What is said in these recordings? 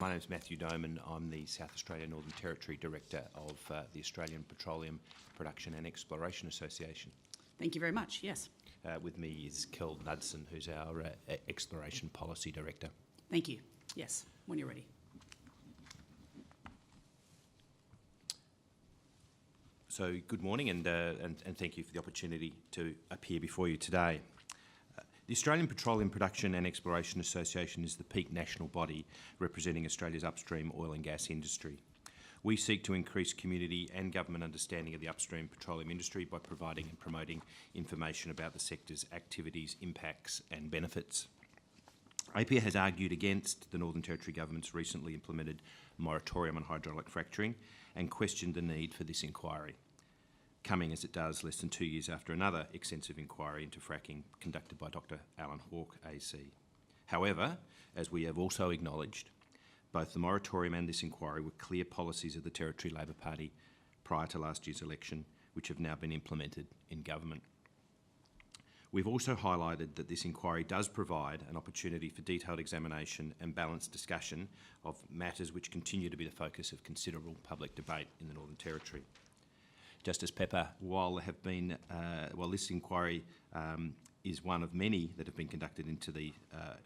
My name is Matthew Doman. I'm the South Australia Northern Territory Director of the Australian Petroleum Production and Exploration Association. Thank you very much. Yes. With me is Kel Knudsen, who's our Exploration Policy Director. Thank you. Yes, when you're ready. So good morning and thank you for the opportunity to appear before you today. The Australian Petroleum Production and Exploration Association is the peak national body representing Australia's upstream oil and gas industry. We seek to increase community and government understanding of the upstream petroleum industry by providing and promoting information about the sector's activities, impacts and benefits. Appea has argued against the Northern Territory Government's recently implemented moratorium on hydraulic fracturing and questioned the need for this inquiry, coming as it does less than 2 years after another extensive inquiry into fracking conducted by Dr. Alan Hawke AC. However, as we have also acknowledged, both the moratorium and this inquiry were clear policies of the Territory Labor Party prior to last year's election, which have now been implemented in government. We've also highlighted that this inquiry does provide an opportunity for detailed examination and balanced discussion of matters which continue to be the focus of considerable public debate in the Northern Territory. Justice Pepper, while this inquiry is one of many that have been conducted into the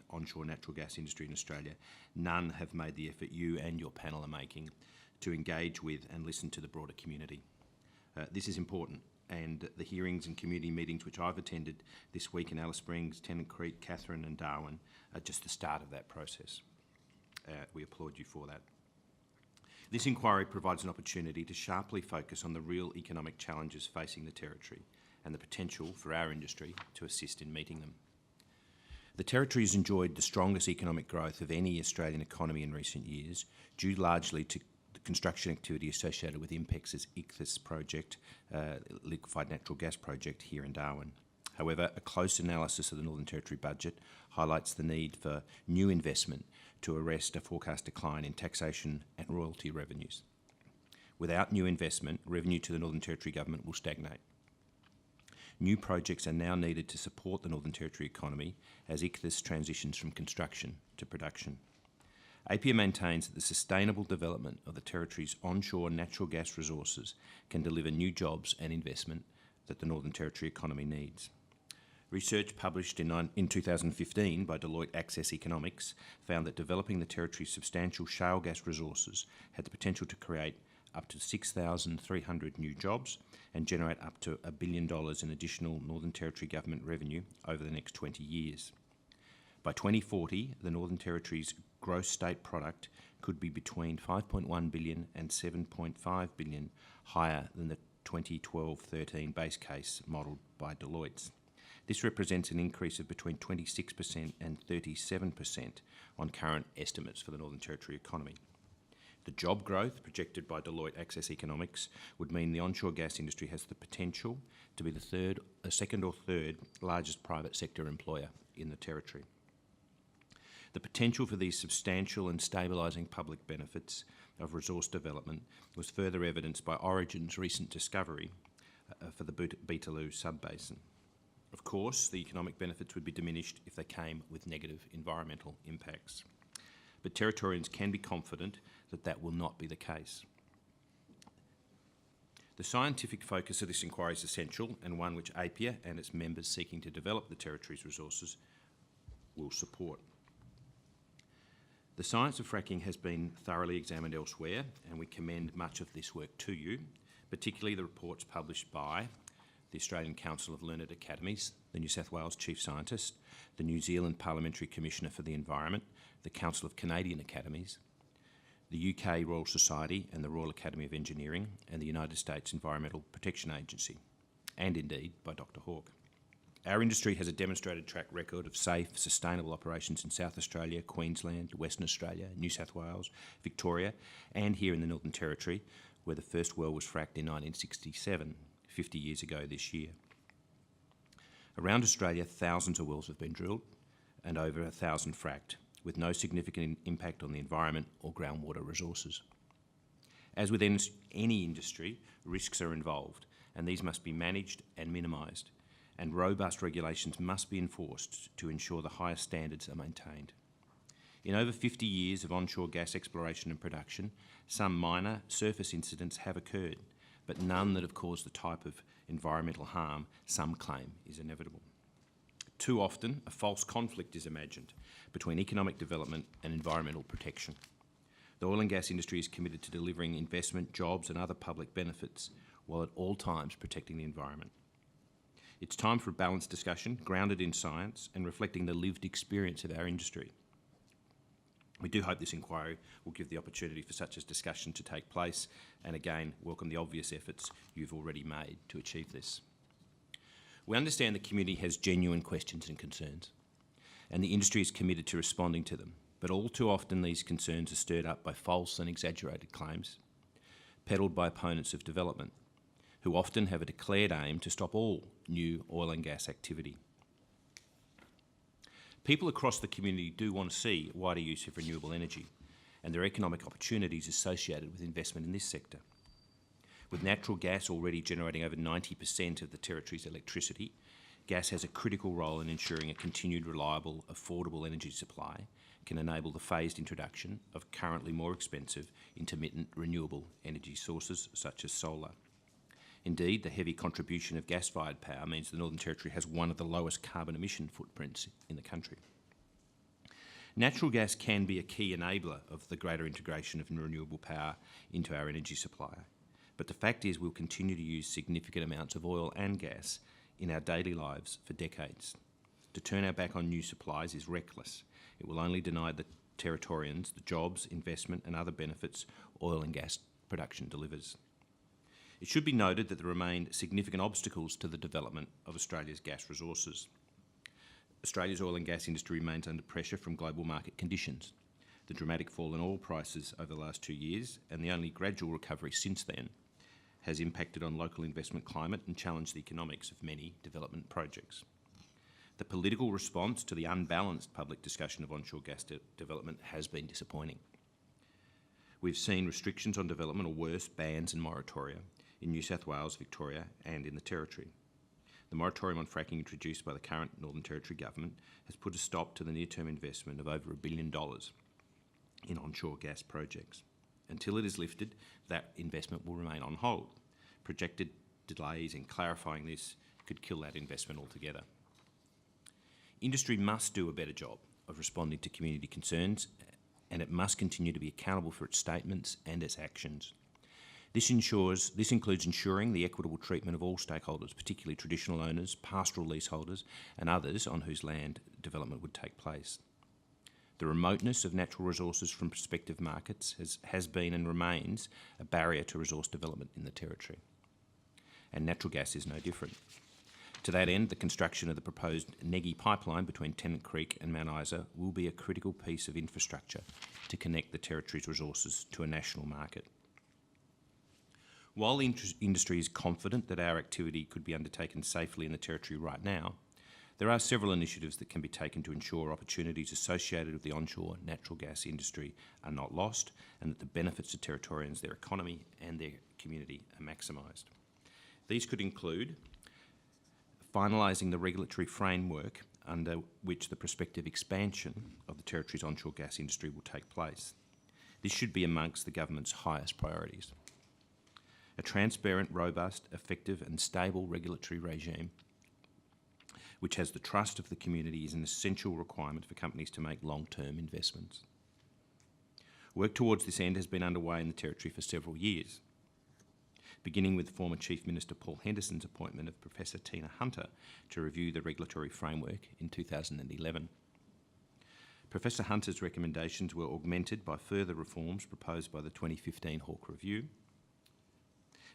onshore natural gas industry in Australia, none have made the effort you and your panel are making to engage with and listen to the broader community. This is important, and the hearings and community meetings which I've attended this week in Alice Springs, Tennant Creek, Katherine and Darwin are just the start of that process. We applaud you for that. This inquiry provides an opportunity to sharply focus on the real economic challenges facing the Territory and the potential for our industry to assist in meeting them. The Territory has enjoyed the strongest economic growth of any Australian economy in recent years, due largely to the construction activity associated with INPEX's Ichthys project, liquefied natural gas project here in Darwin. However, a close analysis of the Northern Territory budget highlights the need for new investment to arrest a forecast decline in taxation and royalty revenues. Without new investment, revenue to the Northern Territory Government will stagnate. New projects are now needed to support the Northern Territory economy as Ichthys transitions from construction to production. Appea maintains that the sustainable development of the Territory's onshore natural gas resources can deliver new jobs and investment that the Northern Territory economy needs. Research published in 2015 by Deloitte Access Economics found that developing the Territory's substantial shale gas resources had the potential to create up to 6,300 new jobs and generate up to $1 billion in additional Northern Territory Government revenue over the next 20 years. By 2040, the Northern Territory's gross state product could be between $5.1 billion and $7.5 billion, higher than the 2012-13 base case modelled by Deloitte's. This represents an increase of between 26% and 37% on current estimates for the Northern Territory economy. The job growth projected by Deloitte Access Economics would mean the onshore gas industry has the potential to be the second or third largest private sector employer in the Territory. The potential for these substantial and stabilising public benefits of resource development was further evidenced by Origin's recent discovery for the Beetaloo sub-basin. Of course, the economic benefits would be diminished if they came with negative environmental impacts. But Territorians can be confident that that will not be the case. The scientific focus of this inquiry is essential and one which Appea and its members seeking to develop the Territory's resources will support. The science of fracking has been thoroughly examined elsewhere, and we commend much of this work to you, particularly the reports published by the Australian Council of Learned Academies, the New South Wales Chief Scientist, the New Zealand Parliamentary Commissioner for the Environment, the Council of Canadian Academies, the UK Royal Society and the Royal Academy of Engineering, and the United States Environmental Protection Agency, and indeed by Dr. Hawke. Our industry has a demonstrated track record of safe, sustainable operations in South Australia, Queensland, Western Australia, New South Wales, Victoria, and here in the Northern Territory, where the first well was fracked in 1967, 50 years ago this year. Around Australia, thousands of wells have been drilled and over 1,000 fracked, with no significant impact on the environment or groundwater resources. As with any industry, risks are involved, and these must be managed and minimised, and robust regulations must be enforced to ensure the highest standards are maintained. In over 50 years of onshore gas exploration and production, some minor surface incidents have occurred, but none that have caused the type of environmental harm some claim is inevitable. Too often, a false conflict is imagined between economic development and environmental protection. The oil and gas industry is committed to delivering investment, jobs and other public benefits, while at all times protecting the environment. It's time for a balanced discussion, grounded in science and reflecting the lived experience of our industry. We do hope this inquiry will give the opportunity for such a discussion to take place, and again, welcome the obvious efforts you've already made to achieve this. We understand the community has genuine questions and concerns, and the industry is committed to responding to them, but all too often these concerns are stirred up by false and exaggerated claims, peddled by opponents of development, who often have a declared aim to stop all new oil and gas activity. People across the community do want to see wider use of renewable energy and there are economic opportunities associated with investment in this sector. With natural gas already generating over 90% of the territory's electricity, gas has a critical role in ensuring a continued reliable, affordable energy supply can enable the phased introduction of currently more expensive intermittent renewable energy sources such as solar. Indeed, the heavy contribution of gas-fired power means the Northern Territory has one of the lowest carbon emission footprints in the country. Natural gas can be a key enabler of the greater integration of renewable power into our energy supply, but the fact is we'll continue to use significant amounts of oil and gas in our daily lives for decades. To turn our back on new supplies is reckless. It will only deny the Territorians the jobs, investment and other benefits oil and gas production delivers. It should be noted that there remain significant obstacles to the development of Australia's gas resources. Australia's oil and gas industry remains under pressure from global market conditions. The dramatic fall in oil prices over the last 2 years, and the only gradual recovery since then, has impacted on local investment climate and challenged the economics of many development projects. The political response to the unbalanced public discussion of onshore gas development has been disappointing. We've seen restrictions on development, or worse, bans and moratoria, in New South Wales, Victoria and in the Territory. The moratorium on fracking introduced by the current Northern Territory government has put a stop to the near-term investment of over $1 billion in onshore gas projects. Until it is lifted, that investment will remain on hold. Projected delays in clarifying this could kill that investment altogether. Industry must do a better job of responding to community concerns, and it must continue to be accountable for its statements and its actions. This includes ensuring the equitable treatment of all stakeholders, particularly traditional owners, pastoral leaseholders and others on whose land development would take place. The remoteness of natural resources from prospective markets has been and remains a barrier to resource development in the Territory. And natural gas is no different. To that end, the construction of the proposed Negi pipeline between Tennant Creek and Mount Isa will be a critical piece of infrastructure to connect the Territory's resources to a national market. While the industry is confident that our activity could be undertaken safely in the Territory right now, there are several initiatives that can be taken to ensure opportunities associated with the onshore natural gas industry are not lost and that the benefits to Territorians, their economy and their community are maximised. These could include finalising the regulatory framework under which the prospective expansion of the Territory's onshore gas industry will take place. This should be amongst the government's highest priorities. A transparent, robust, effective and stable regulatory regime which has the trust of the community is an essential requirement for companies to make long-term investments. Work towards this end has been underway in the Territory for several years, beginning with former Chief Minister Paul Henderson's appointment of Professor Tina Hunter to review the regulatory framework in 2011. Professor Hunter's recommendations were augmented by further reforms proposed by the 2015 Hawke Review,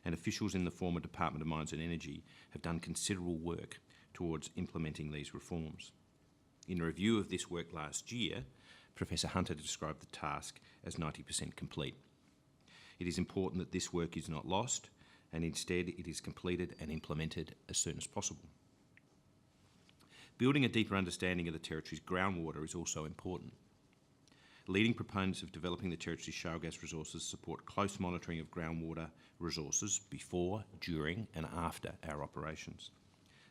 and officials in the former Department of Mines and Energy have done considerable work towards implementing these reforms. In a review of this work last year, Professor Hunter described the task as 90% complete. It is important that this work is not lost, and instead it is completed and implemented as soon as possible. Building a deeper understanding of the Territory's groundwater is also important. Leading proponents of developing the Territory's shale gas resources support close monitoring of groundwater resources before, during and after our operations.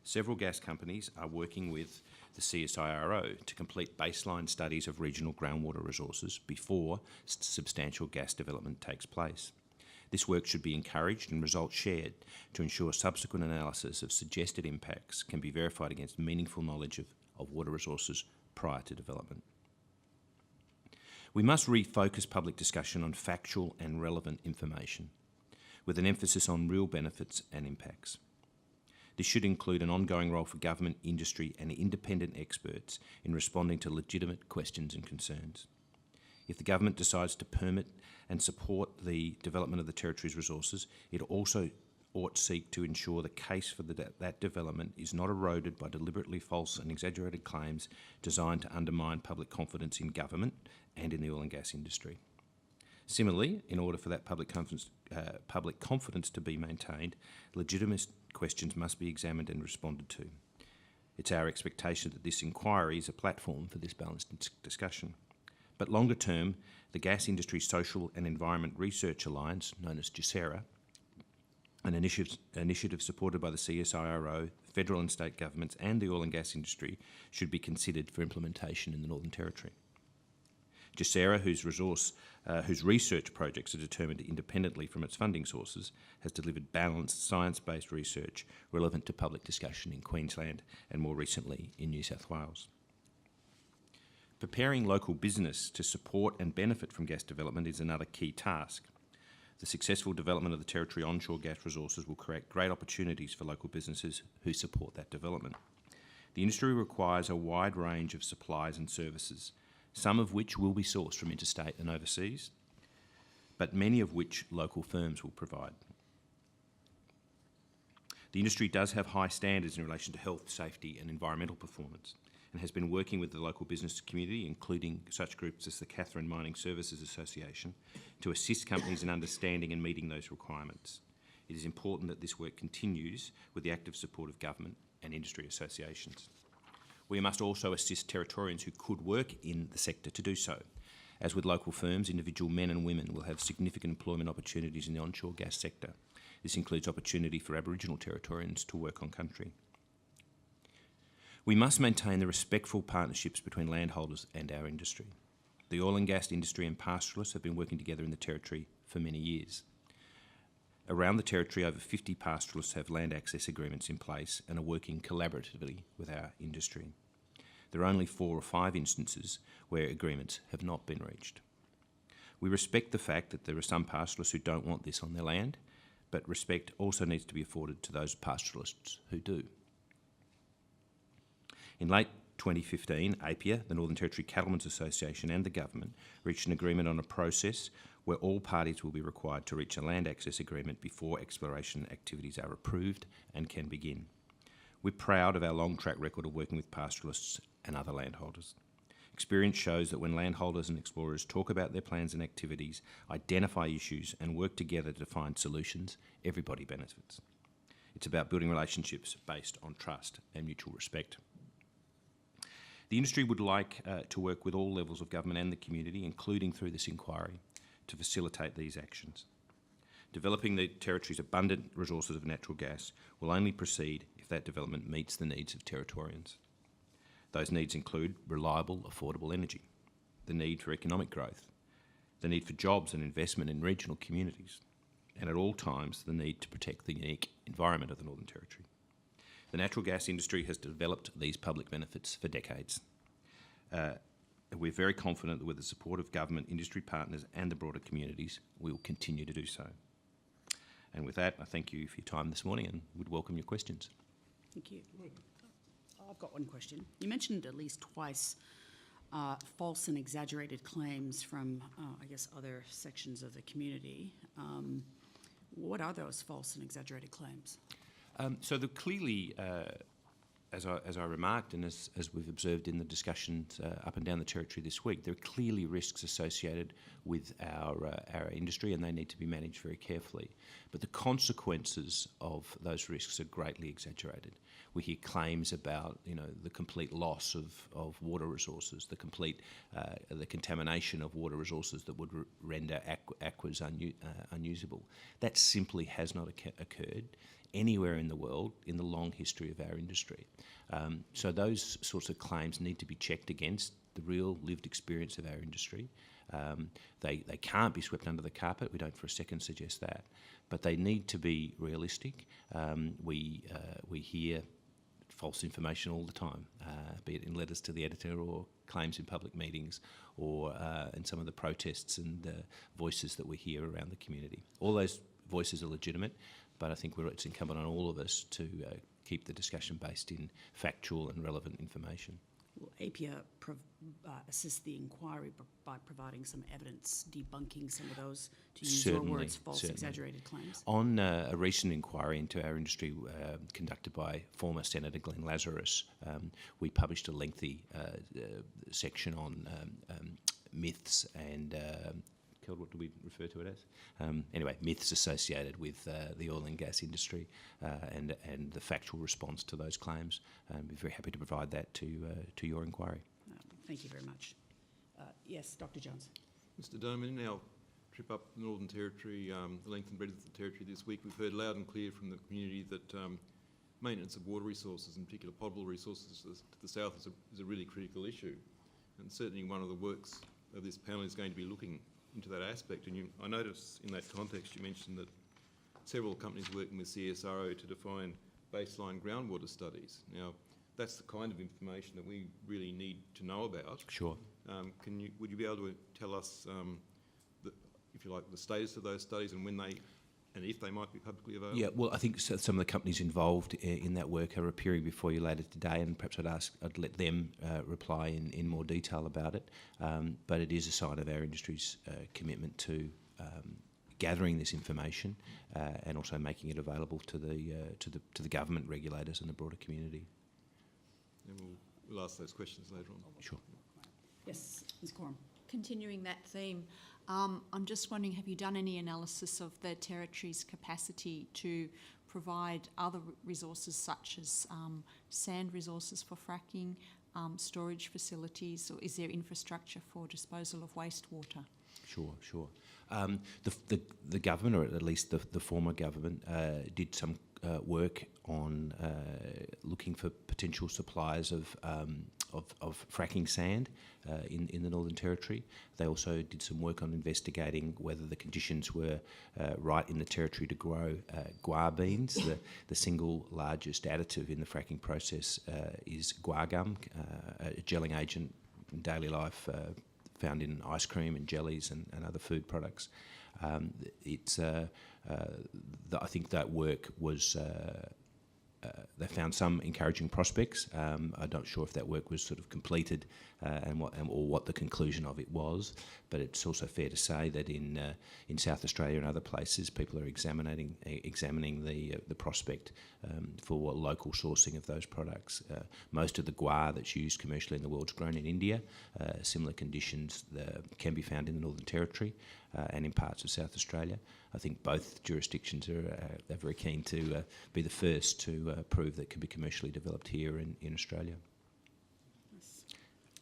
Several gas companies are working with the CSIRO to complete baseline studies of regional groundwater resources before substantial gas development takes place. This work should be encouraged and results shared to ensure subsequent analysis of suggested impacts can be verified against meaningful knowledge of water resources prior to development. We must refocus public discussion on factual and relevant information, with an emphasis on real benefits and impacts. This should include an ongoing role for government, industry and independent experts in responding to legitimate questions and concerns. If the government decides to permit and support the development of the Territory's resources, it also ought to seek to ensure the case for that development is not eroded by deliberately false and exaggerated claims designed to undermine public confidence in government and in the oil and gas industry. Similarly, in order for that public confidence to be maintained, legitimate questions must be examined and responded to. It's our expectation that this inquiry is a platform for this balanced discussion. But longer term, the Gas Industry Social and Environment Research Alliance, known as GESERA, an initiative supported by the CSIRO, federal and state governments and the oil and gas industry, should be considered for implementation in the Northern Territory. GESERA, whose research projects are determined independently from its funding sources, has delivered balanced, science-based research relevant to public discussion in Queensland and more recently in New South Wales. Preparing local business to support and benefit from gas development is another key task. The successful development of the Territory onshore gas resources will create great opportunities for local businesses who support that development. The industry requires a wide range of supplies and services, some of which will be sourced from interstate and overseas, but many of which local firms will provide. The industry does have high standards in relation to health, safety and environmental performance, and has been working with the local business community, including such groups as the Katherine Mining Services Association, to assist companies in understanding and meeting those requirements. It is important that this work continues with the active support of government and industry associations. We must also assist Territorians who could work in the sector to do so. As with local firms, individual men and women will have significant employment opportunities in the onshore gas sector. This includes opportunity for Aboriginal Territorians to work on country. We must maintain the respectful partnerships between landholders and our industry. The oil and gas industry and pastoralists have been working together in the Territory for many years. Around the Territory, over 50 pastoralists have land access agreements in place and are working collaboratively with our industry. There are only 4 or 5 instances where agreements have not been reached. We respect the fact that there are some pastoralists who don't want this on their land, but respect also needs to be afforded to those pastoralists who do. In late 2015, Appea, the Northern Territory Cattlemen's Association and the government reached an agreement on a process where all parties will be required to reach a land access agreement before exploration activities are approved and can begin. We're proud of our long track record of working with pastoralists and other landholders. Experience shows that when landholders and explorers talk about their plans and activities, identify issues and work together to find solutions, everybody benefits. It's about building relationships based on trust and mutual respect. The industry would like to work with all levels of government and the community, including through this inquiry, to facilitate these actions. Developing the Territory's abundant resources of natural gas will only proceed if that development meets the needs of Territorians. Those needs include reliable, affordable energy, the need for economic growth, the need for jobs and investment in regional communities, and at all times the need to protect the unique environment of the Northern Territory. The natural gas industry has developed these public benefits for decades. We're very confident that with the support of government, industry partners and the broader communities, we will continue to do so. And with that, I thank you for your time this morning and would welcome your questions. Thank you. I've got one question. You mentioned at least twice false and exaggerated claims from, I guess, other sections of the community. What are those false and exaggerated claims? So clearly, as I remarked and as we've observed in the discussions up and down the Territory this week, there are clearly risks associated with our industry and they need to be managed very carefully. But the consequences of those risks are greatly exaggerated. We hear claims about, the complete loss of water resources, the contamination of water resources that would render aquas unusable. That simply has not occurred. anywhere in the world in the long history of our industry. So those sorts of claims need to be checked against the real lived experience of our industry. They can't be swept under the carpet. We don't for a second suggest that, but they need to be realistic. We hear false information all the time, be it in letters to the editor or claims in public meetings or in some of the protests and voices that we hear around the community. All those voices are legitimate, but I think it's incumbent on all of us to keep the discussion based in factual and relevant information. Will Appea assist the inquiry by providing some evidence debunking some of those, to use your words, false, exaggerated claims? On a recent inquiry into our industry conducted by former Senator Glenn Lazarus, we published a lengthy section on myths and what do we refer to it as? Anyway, myths associated with the oil and gas industry and the factual response to those claims. I'd be very happy to provide that to your inquiry. Thank you very much. Yes, Dr. Jones. Mr. Doman, in our trip up the Northern Territory, the length and breadth of the Territory this week, we've heard loud and clear from the community that maintenance of water resources, in particular potable resources to the south, is a really critical issue. And certainly one of the works of this panel is going to be looking into that aspect. And I noticed in that context you mentioned that several companies working with CSIRO to define baseline groundwater studies. Now, that's the kind of information that we really need to know about. Sure. Would you be able to tell us, if you like, the status of those studies and when they, and if they might be publicly available? Yeah, well, I think some of the companies involved in that work are appearing before you later today, and perhaps I'd let them reply in more detail about it. But it is a sign of our industry's commitment to gathering this information and also making it available to the government, regulators, and the broader community. And we'll ask those questions later on. Sure. Yes, Ms. Coram. Continuing that theme, I'm just wondering, have you done any analysis of the Territory's capacity to provide other resources such as sand resources for fracking, storage facilities, or is there infrastructure for disposal of wastewater? Sure. The government, or at least the former government, did some work on looking for potential supplies of fracking sand in the Northern Territory. They also did some work on investigating whether the conditions were right in the Territory to grow guar beans. The single largest additive in the fracking process is guar gum, a gelling agent in daily life found in ice cream and jellies and other food products. I think that work was. They found some encouraging prospects. I'm not sure if that work was sort of completed or what the conclusion of it was, but it's also fair to say that in South Australia and other places, people are examining the prospect for local sourcing of those products. Most of the guar that's used commercially in the world is grown in India. Similar conditions can be found in the Northern Territory and in parts of South Australia. I think both jurisdictions are very keen to be the first to prove that can be commercially developed here in Australia. Yes.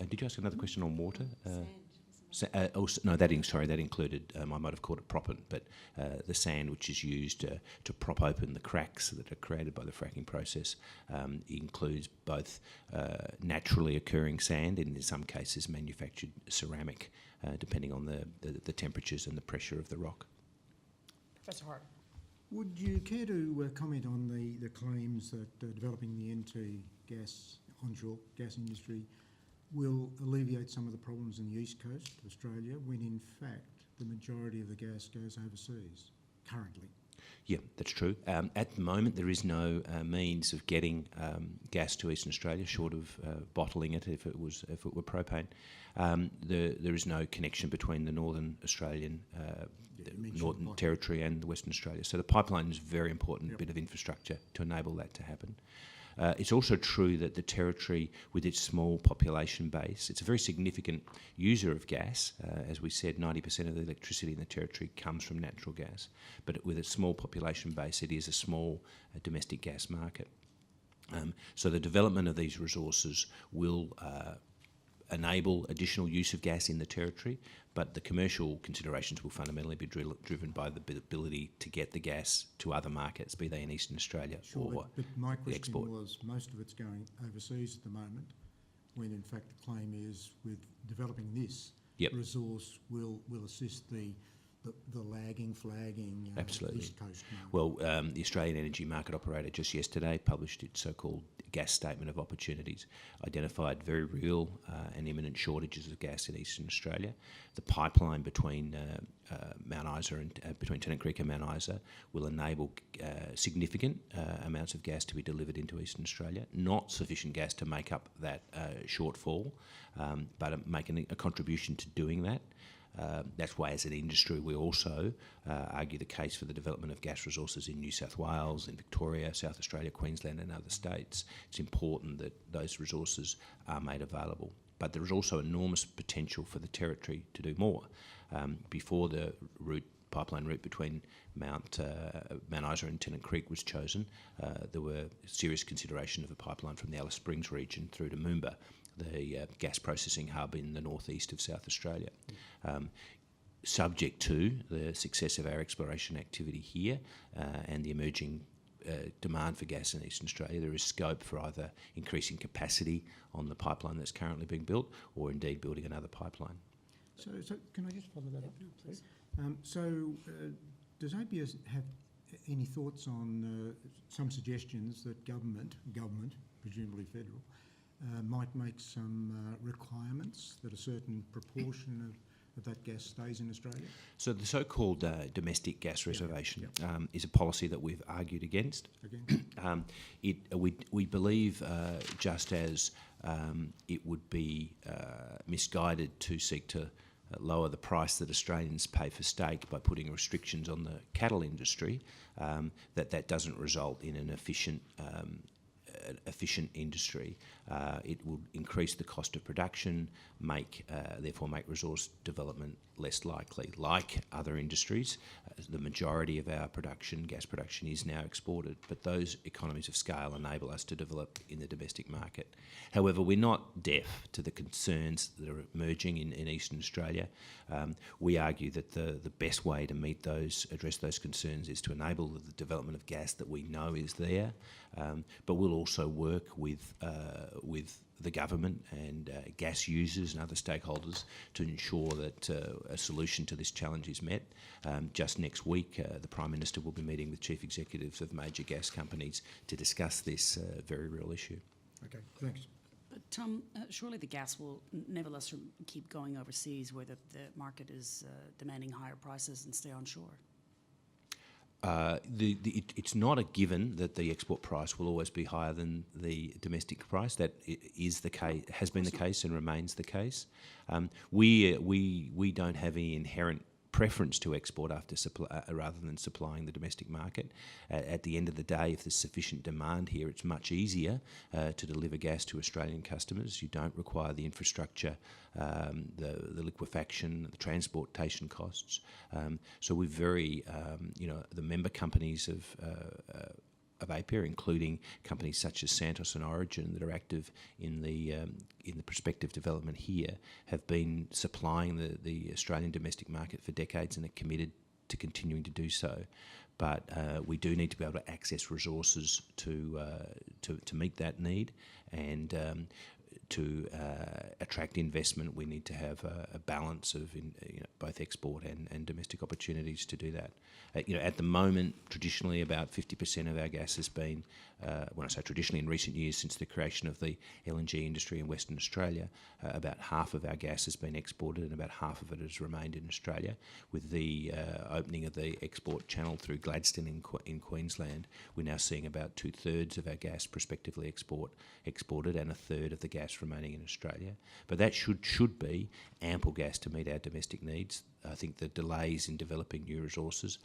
Did you ask another question on water? That included, I might have called it proppant, but the sand which is used to prop open the cracks that are created by the fracking process includes both naturally occurring sand and in some cases manufactured ceramic, depending on the temperatures and the pressure of the rock. Professor Hart. Would you care to comment on the claims that developing the NT onshore gas industry will alleviate some of the problems in the east coast of Australia, when in fact the majority of the gas goes overseas currently? Yeah, that's true. At the moment, there is no means of getting gas to Eastern Australia, short of bottling it if it were propane. There is no connection between the Northern Australian Northern Territory and Western Australia. So the pipeline is a very important bit of infrastructure to enable that to happen. It's also true that the Territory, with its small population base, it's a very significant user of gas. As we said, 90% of the electricity in the Territory comes from natural gas. But with a small population base, it is a small domestic gas market. So the development of these resources will enable additional use of gas in the territory, but the commercial considerations will fundamentally be driven by the ability to get the gas to other markets, be they in Eastern Australia Sure, or but my question export. was, most of it's going overseas at the moment, when in fact the claim is with developing this Yep. resource will assist the lagging, flagging Absolutely. East Coast market. Well, the Australian Energy Market Operator just yesterday published its so-called gas statement of opportunities, identified very real and imminent shortages of gas in Eastern Australia. The pipeline between Mount Isa and between Tennant Creek and Mount Isa will enable significant amounts of gas to be delivered into Eastern Australia. Not sufficient gas to make up that shortfall, but making a contribution to doing that. That's why, as an industry, we also argue the case for the development of gas resources in New South Wales, in Victoria, South Australia, Queensland and other states. It's important that those resources are made available. But there is also enormous potential for the territory to do more. Before the pipeline route between Mount Isa and Tennant Creek was chosen, there were serious consideration of a pipeline from the Alice Springs region through to Moomba, the gas processing hub in the northeast of South Australia. Subject to the success of our exploration activity here and the emerging demand for gas in Eastern Australia, there is scope for either increasing capacity on the pipeline that's currently being built or indeed building another pipeline. So can I just follow that up? No, please. Does Appea have any thoughts on some suggestions that government, presumably federal, might make some requirements that a certain proportion of that gas stays in Australia? So the so-called domestic gas reservation is a policy that we've argued against. Again? We believe, just as it would be misguided to seek to lower the price that Australians pay for steak by putting restrictions on the cattle industry, that doesn't result in an efficient industry. It will increase the cost of production, therefore make resource development less likely. Like other industries, the majority of our gas production is now exported, but those economies of scale enable us to develop in the domestic market. However, we're not deaf to the concerns that are emerging in Eastern Australia. We argue that the best way to address those concerns is to enable the development of gas that we know is there, but we'll also work with the government and gas users and other stakeholders to ensure that a solution to this challenge is met. Just next week, the Prime Minister will be meeting with chief executives of major gas companies to discuss this very real issue. Okay, thanks. But surely the gas will nevertheless keep going overseas where the market is demanding higher prices and stay onshore. It's not a given that the export price will always be higher than the domestic price. That is the case, has been the case, and remains the case. We don't have any inherent preference to export rather than supplying the domestic market. At the end of the day, if there's sufficient demand here, it's much easier to deliver gas to Australian customers. You don't require the infrastructure, the liquefaction, the transportation costs. So we're very, the member companies of Appea, including companies such as Santos and Origin that are active in the prospective development here, have been supplying the Australian domestic market for decades and are committed to continuing to do so. But we do need to be able to access resources to meet that need, and to attract investment, we need to have a balance of both export and domestic opportunities to do that. At the moment, traditionally, about 50% of our gas has been, when I say traditionally, in recent years, since the creation of the LNG industry in Western Australia, about half of our gas has been exported and about half of it has remained in Australia. With the opening of the export channel through Gladstone in Queensland, we're now seeing about 2/3 of our gas prospectively exported and 1/3 of the gas remaining in Australia. But that should be ample gas to meet our domestic needs. I think the delays in developing new resources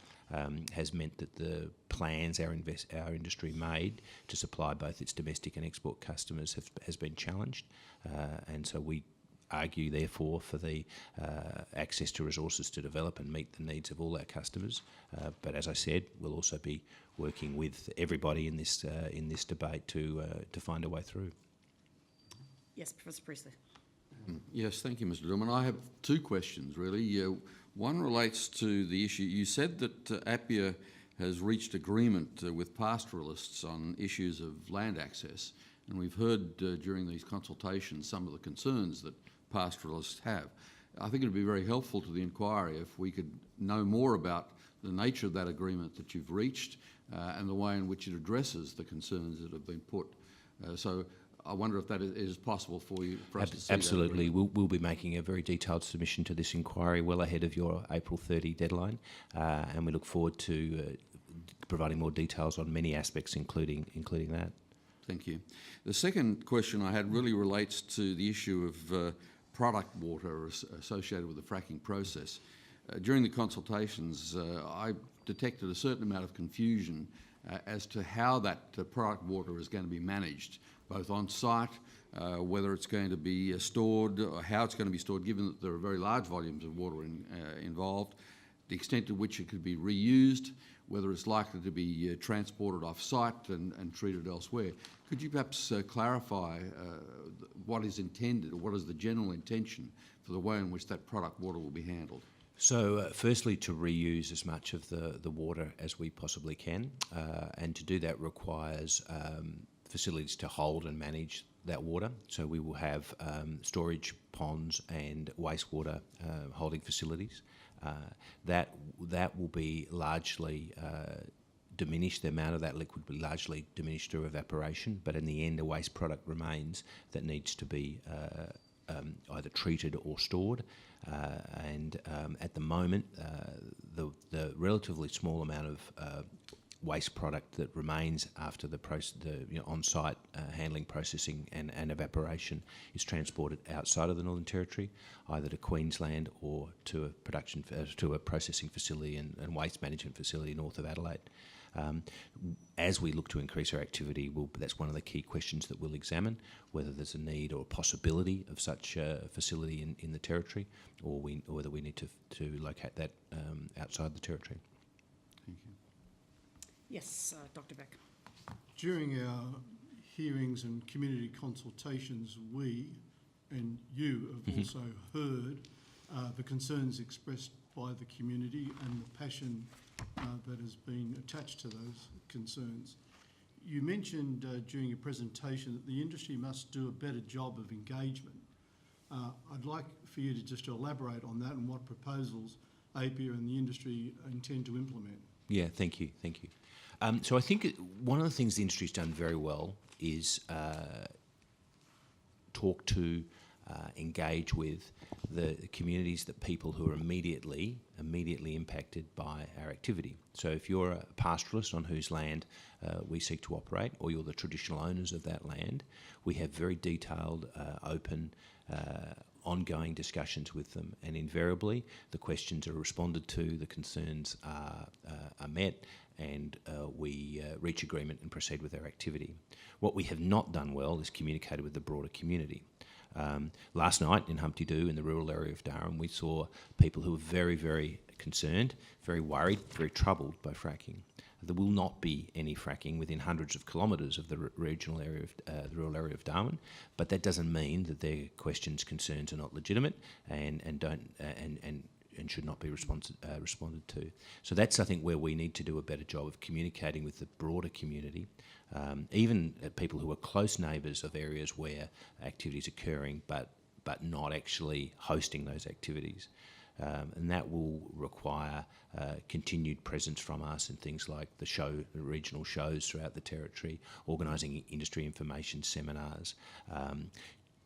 has meant that the plans our industry made to supply both its domestic and export customers has been challenged, and so we argue therefore for the access to resources to develop and meet the needs of all our customers. But as I said, we'll also be working with everybody in this debate to find a way through. Yes, Professor Priestley. Yes, thank you, Mr. Dillman. I have two questions, really. One relates to the issue. You said that Appea has reached agreement with pastoralists on issues of land access, and we've heard during these consultations some of the concerns that pastoralists have. I think it would be very helpful to the inquiry if we could know more about the nature of that agreement that you've reached and the way in which it addresses the concerns that have been put. So I wonder if that is possible for you, for us to see. Absolutely. We'll be making a very detailed submission to this inquiry well ahead of your April 30 deadline, and we look forward to providing more details on many aspects, including that. Thank you. The second question I had really relates to the issue of product water associated with the fracking process. During the consultations, I detected a certain amount of confusion as to how that product water is going to be managed, both on site, whether it's going to be stored, or how it's going to be stored, given that there are very large volumes of water involved, the extent to which it could be reused, whether it's likely to be transported off-site and treated elsewhere. Could you perhaps clarify what is intended, or what is the general intention for the way in which that product water will be handled? So firstly, to reuse as much of the water as we possibly can, and to do that requires facilities to hold and manage that water. So we will have storage ponds and wastewater holding facilities. That will be largely diminished. The amount of that liquid will be largely diminished through evaporation, but in the end a waste product remains that needs to be either treated or stored. And at the moment, the relatively small amount of waste product that remains after the on-site handling, processing and evaporation is transported outside of the Northern Territory, either to Queensland or to a processing facility and waste management facility north of Adelaide. As we look to increase our activity, that's one of the key questions that we'll examine, whether there's a need or a possibility of such a facility in the Territory, or whether we need to locate that outside the Territory. Thank you. Yes, Dr. Beck. During our hearings and community consultations, we and you have also heard the concerns expressed by the community and the passion that has been attached to those concerns. You mentioned during your presentation that the industry must do a better job of engagement. I'd like for you to just elaborate on that and what proposals Appea and the industry intend to implement. Yeah, thank you. So I think one of the things the industry's done very well is talk to, engage with the communities, the people who are immediately impacted by our activity. So if you're a pastoralist on whose land we seek to operate, or you're the traditional owners of that land, we have very detailed, open, ongoing discussions with them, and invariably the questions are responded to, the concerns are met, and we reach agreement and proceed with our activity. What we have not done well is communicated with the broader community. Last night in Humpty Doo, in the rural area of Durham, we saw people who were very, very concerned, very worried, very troubled by fracking. There will not be any fracking within hundreds of kilometres of the regional area of the rural area of Darwin, but that doesn't mean that their questions, concerns are not legitimate and should not be responded to. So that's, I think, where we need to do a better job of communicating with the broader community, even people who are close neighbours of areas where activities are occurring, but not actually hosting those activities. And that will require continued presence from us in things like the regional shows throughout the Territory, organising industry information seminars,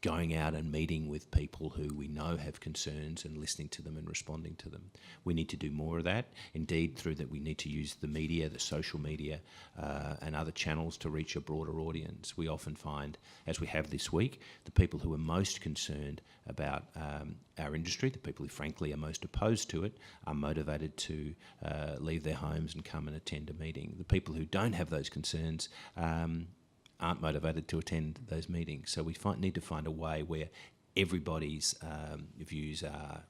going out and meeting with people who we know have concerns and listening to them and responding to them. We need to do more of that. Indeed, through that we need to use the media, the social media and other channels to reach a broader audience. We often find, as we have this week, the people who are most concerned about our industry, the people who frankly are most opposed to it, are motivated to leave their homes and come and attend a meeting. The people who don't have those concerns aren't motivated to attend those meetings. So we need to find a way where everybody's views are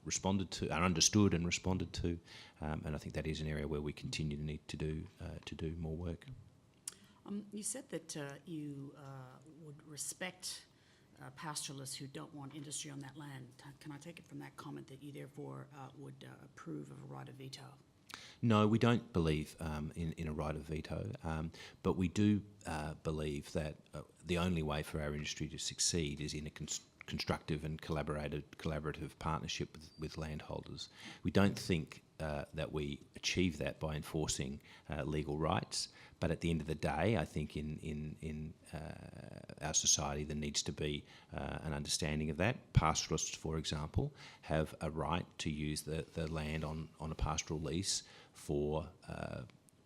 understood and responded to, and I think that is an area where we continue to need to do more work. You said that you would respect pastoralists who don't want industry on that land. Can I take it from that comment that you therefore would approve of a right of veto? No, we don't believe in a right of veto, but we do believe that the only way for our industry to succeed is in a constructive and collaborative partnership with landholders. We don't think that we achieve that by enforcing legal rights, but at the end of the day, I think in our society there needs to be an understanding of that. Pastoralists, for example, have a right to use the land on a pastoral lease for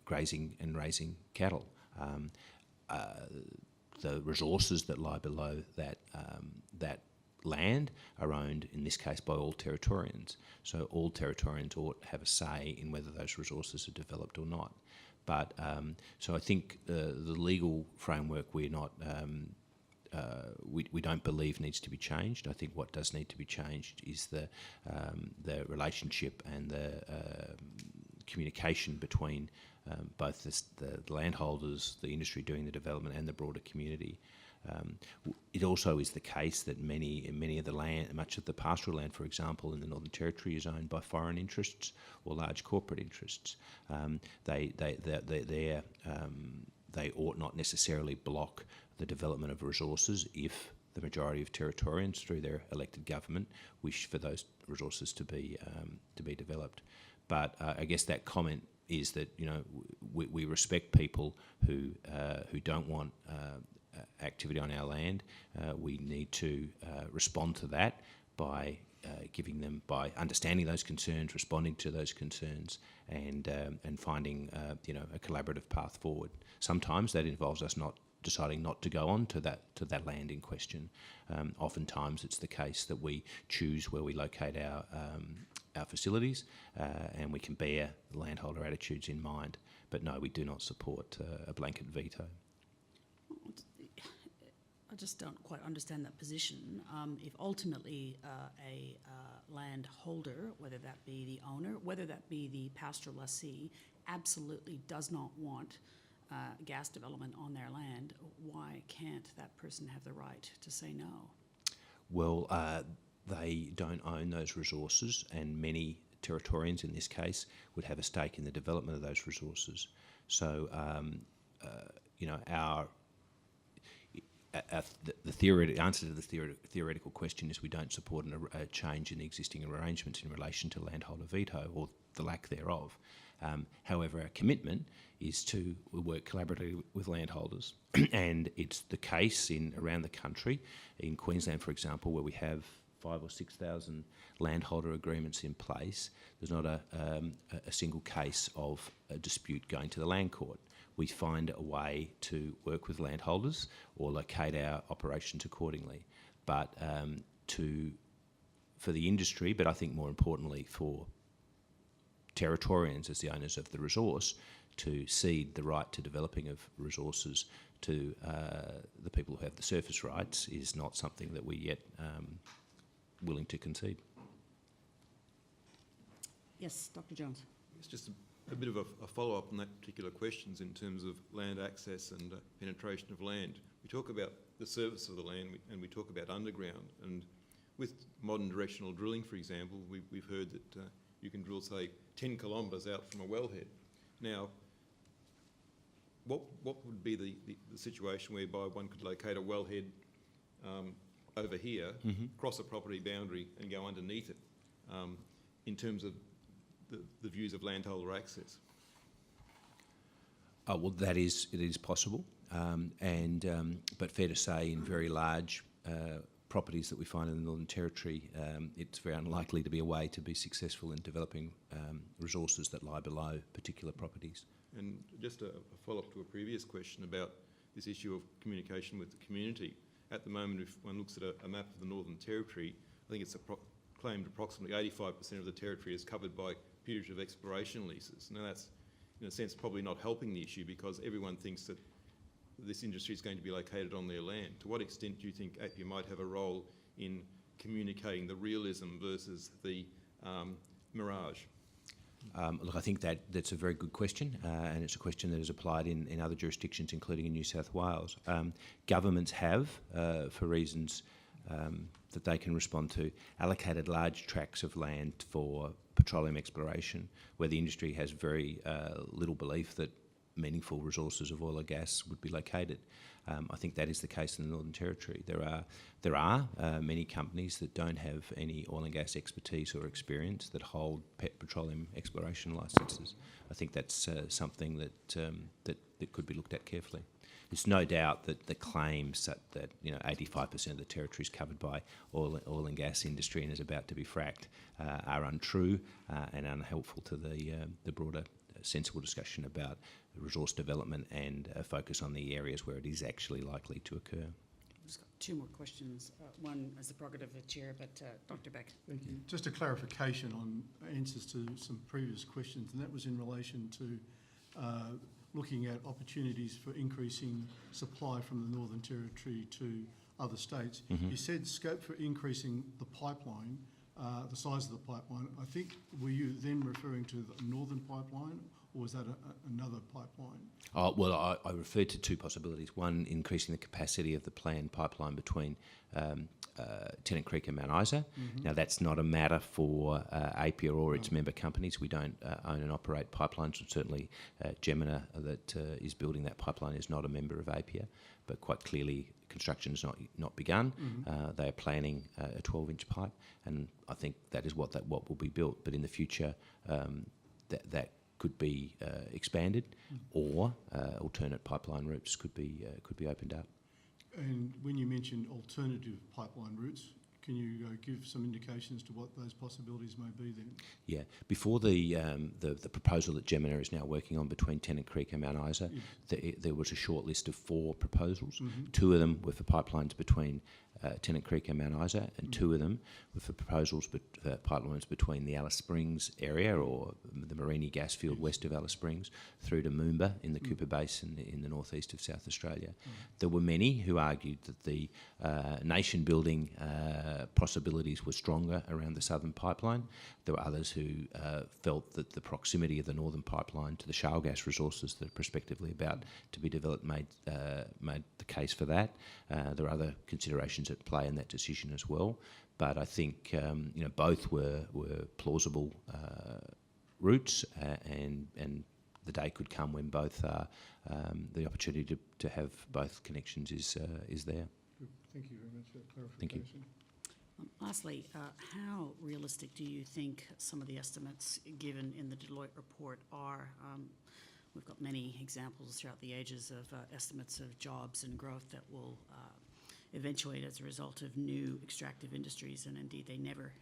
grazing and raising cattle. The resources that lie below that land are owned, in this case, by all Territorians. So all Territorians ought to have a say in whether those resources are developed or not. But so I think the legal framework we don't believe needs to be changed. I think what does need to be changed is the relationship and the communication between both the landholders, the industry doing the development, and the broader community. It also is the case that much of the pastoral land, for example, in the Northern Territory, is owned by foreign interests or large corporate interests. They ought not necessarily block the development of resources if the majority of Territorians, through their elected government, wish for those resources to be developed. But I guess that comment is that we respect people who don't want activity on our land. We need to respond to that by by understanding those concerns, responding to those concerns, and finding a collaborative path forward. Sometimes that involves us deciding not to go on to that land in question. Oftentimes it's the case that we choose where we locate our facilities, and we can bear landholder attitudes in mind. But no, we do not support a blanket veto. I just don't quite understand that position. If ultimately a landholder, whether that be the owner, whether that be the pastoral lessee, absolutely does not want gas development on their land, why can't that person have the right to say no? Well, they don't own those resources, and many Territorians in this case would have a stake in the development of those resources. So, the answer to the theoretical question is we don't support a change in the existing arrangements in relation to landholder veto or the lack thereof. However, our commitment is to work collaboratively with landholders, and it's the case around the country, in Queensland, for example, where we have 5,000 or 6,000 landholder agreements in place. There's not a single case of a dispute going to the land court. We find a way to work with landholders or locate our operations accordingly. But for the industry, but I think more importantly for Territorians as the owners of the resource, to cede the right to developing of resources to the people who have the surface rights is not something that we're yet willing to concede. Yes, Dr. Jones. It's just a bit of a follow-up on that particular questions in terms of land access and penetration of land. We talk about the surface of the land and we talk about underground, and with modern directional drilling, for example, we've heard that you can drill, say, 10 kilometres out from a wellhead. Now, what would be the situation whereby one could locate a wellhead over here, cross a property boundary and go underneath it, in terms of the views of landholder access? Well, it is possible, but fair to say, in very large properties that we find in the Northern Territory, it's very unlikely to be a way to be successful in developing resources that lie below particular properties. And just a follow-up to a previous question about this issue of communication with the community. At the moment, if one looks at a map of the Northern Territory, I think it's claimed approximately 85% of the territory is covered by putative exploration leases. Now that's, in a sense, probably not helping the issue because everyone thinks that this industry is going to be located on their land. To what extent do you think Appea might have a role in communicating the realism versus the mirage? Look, I think that's a very good question, and it's a question that is applied in other jurisdictions, including in New South Wales. Governments have, for reasons that they can respond to, allocated large tracts of land for petroleum exploration, where the industry has very little belief that meaningful resources of oil or gas would be located. I think that is the case in the Northern Territory. There are many companies that don't have any oil and gas expertise or experience that hold petroleum exploration licences. I think that's something that could be looked at carefully. There's no doubt that the claims that 85% of the territory is covered by oil and gas industry and is about to be fracked are untrue and unhelpful to the broader sensible discussion about resource development and a focus on the areas where it is actually likely to occur. I've just got two more questions. One as the prerogative of the chair, but Dr. Beck. Thank you. Just a clarification on answers to some previous questions, and that was in relation to looking at opportunities for increasing supply from the Northern Territory to other states. Mm-hmm. You said scope for increasing the pipeline, the size of the pipeline. I think, were you then referring to the Northern Pipeline, or was that another pipeline? Oh, well, I referred to two possibilities. One, increasing the capacity of the planned pipeline between Tennant Creek and Mount Isa. Mm-hmm. Now, that's not a matter for Appea or its member companies. We don't own and operate pipelines, and certainly Gemina that is building that pipeline is not a member of Appea, but quite clearly construction has not begun. Mm-hmm. They are planning a 12-inch pipe, and I think that is what will be built. But in the future, that could be expanded, or alternate pipeline routes could be opened up. And when you mentioned alternative pipeline routes, can you give some indications to what those possibilities may be then? Yeah, before the proposal that Gemina is now working on between Tennant Creek and Mount Isa, there was a short list of 4 proposals. Mm-hmm. 2 of them were for pipelines between Tennant Creek and Mount Isa, and 2 of them were for proposals for pipelines between the Alice Springs area, or the Mereenie gas field west of Alice Springs, through to Moomba in the Cooper Basin in the northeast of South Australia. There were many who argued that the nation-building possibilities were stronger around the southern pipeline. There were others who felt that the proximity of the northern pipeline to the shale gas resources that are prospectively about to be developed made the case for that. There are other considerations at play in that decision as well, but I think both were plausible routes, and the day could come when both the opportunity to have both connections is there. Good. Thank you very much for that clarification. Thank you. Lastly, how realistic do you think some of the estimates given in the Deloitte report are? We've got many examples throughout the ages of estimates of jobs and growth that will eventuate as a result of new extractive industries, and indeed they never,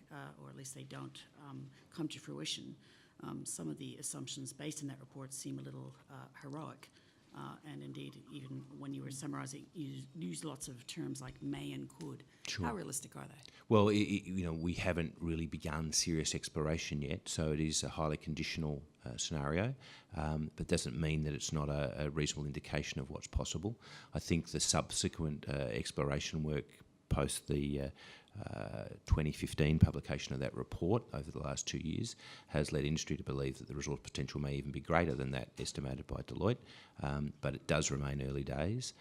or at least they don't, come to fruition. Some of the assumptions based in that report seem a little heroic, and indeed, even when you were summarising, you used lots of terms like may and could. Sure. How realistic are they? Well, we haven't really begun serious exploration yet, so it is a highly conditional scenario, but doesn't mean that it's not a reasonable indication of what's possible. I think the subsequent exploration work post the 2015 publication of that report over the last 2 years has led industry to believe that the resource potential may even be greater than that estimated by Deloitte, but it does remain early days.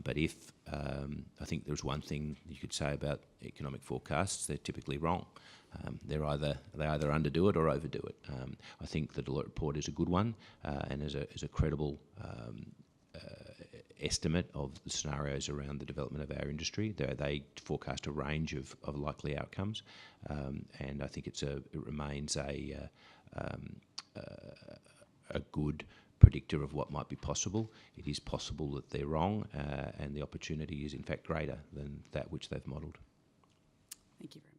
But if I think there's one thing you could say about economic forecasts, they're typically wrong. They either underdo it or overdo it. I think the Deloitte report is a good one and is a credible estimate of the scenarios around the development of our industry. They forecast a range of likely outcomes, and I think it remains a good predictor of what might be possible. It is possible that they're wrong, and the opportunity is in fact greater than that which they've modelled. Thank you very much.